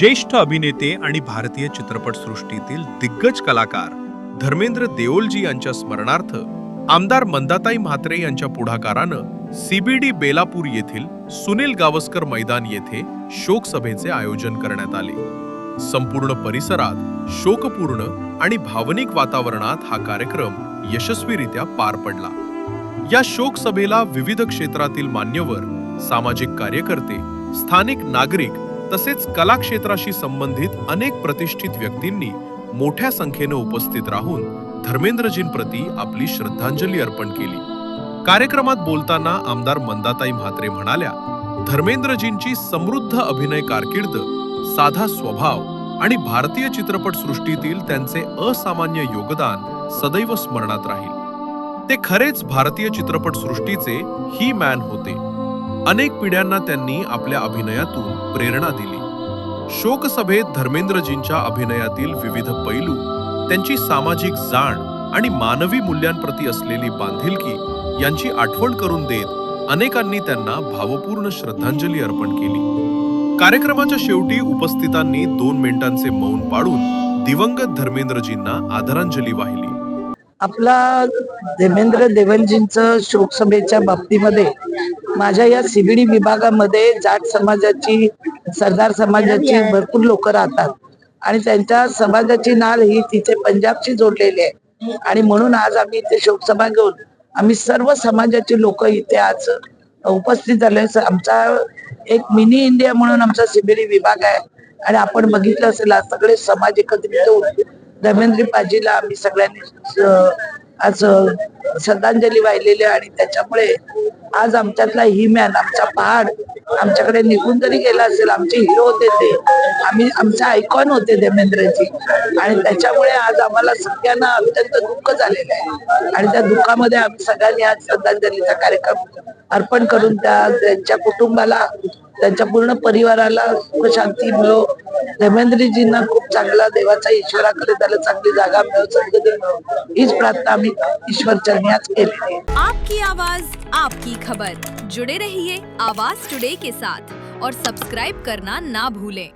ज्येष्ठ अभिनेते आणि भारतीय चित्रपटसृष्टीतील दिग्गज कलाकार धर्मेंद्र देओलजी यांच्या स्मरणार्थ आमदार मंदाताई म्हात्रे यांच्या पुढाकारानं सीबीडी बेलापूर येथील सुनील गावस्कर मैदान येथे शोक सभेचे आयोजन करण्यात आले। संपूर्ण परिसरात शोकपूर्ण आणि भावनिक वातावरणात हा कार्यक्रम यशस्वीरित्या पार पडला। या शोक सभेला विविध क्षेत्रातील मान्यवर, सामाजिक कार्यकर्ते, स्थानिक नागरिक तसेच कला क्षेत्राशी संबंधित अनेक प्रतिष्ठित व्यक्तींनी मोठ्या संख्येने उपस्थित राहून धर्मेंद्रजींप्रती आपली श्रद्धांजली अर्पण केली। कार्यक्रमात बोलताना आमदार मंदाताई म्हात्रे म्हणाल्या, धर्मेंद्रजींची समृद्ध अभिनय कारकीर्द, साधा स्वभाव आणि भारतीय चित्रपटसृष्टीतील त्यांचे असामान्य योगदान सदैव स्मरणात राहील। ते खरेच भारतीय चित्रपटसृष्टीचे ही मॅन होते। अनेक पिढ्यांना त्यांनी आपल्या अभिनयातून प्रेरणा दिली। शोकसभेत धर्मेंद्रजींच्या अभिनयातील विविध पैलू, त्यांची सामाजिक जाण आणि मानवी मूल्यांप्रती असलेली बांधिलकी यांची आठवण करून देत अनेकांनी त्यांना भावपूर्ण श्रद्धांजली अर्पण केली। कार्यक्रमाच्या शेवटी उपस्थितांनी 2 मिनिटांचे मौन पाळून दिवंगत धर्मेंद्रजींना आदरांजली वाहिली। आपला धर्मेंद्र देवलजींचं शोकसभेच्या बाबतीमध्ये माझ्या या सीबीडी विभागामध्ये जाट समाजाची, सरदार समाजाची भरपूर लोक राहतात आणि त्यांच्या समाजाची नाळ ही तिथे पंजाबशी जोडलेली आहे आणि म्हणून आज आम्ही इथे शोकसभा घेऊन आम्ही सर्व समाजाचे लोक इथे आज उपस्थित झाले। आमचा एक मिनी इंडिया म्हणून आमचा सीबीडी विभाग आहे आणि आपण बघितलं असेल आज सगळे समाज एकत्रित होऊन धर्मेंद्र पाजीला आम्ही सगळ्यांनी आज श्रद्धांजली वाहिलेली आणि त्याच्यामुळे आज आमच्यातला ही मॅन, आमचा पहाड आमच्याकडे निघून जरी गेला असेल, आमचे हिरो होते ते, आमचे आयकॉन होते धर्मेंद्रजी आणि त्याच्यामुळे आज आम्हाला सगळ्यांना अत्यंत दुःख झालेलं आहे आणि त्या दुःखामध्ये आम्ही सगळ्यांनी आज श्रद्धांजलीचा कार्यक्रम अर्पण करून त्यांच्या कुटुंबाला, त्यांच्या पूर्ण परिवाराला शांती मिळो, धर्मेंद्रजींना खूप चांगला देवाचा ईश्वराकडे त्याला चांगली जागा मिळो, सद्गती मिळो, हीच प्रार्थना आम्ही ईश्वर चरणी आज केलेली आहे। आपकी आवाज, आपकी खबर। जुड़े रहिए आवाज टुडे के साथ और सब्सक्राइब करना ना भूलें।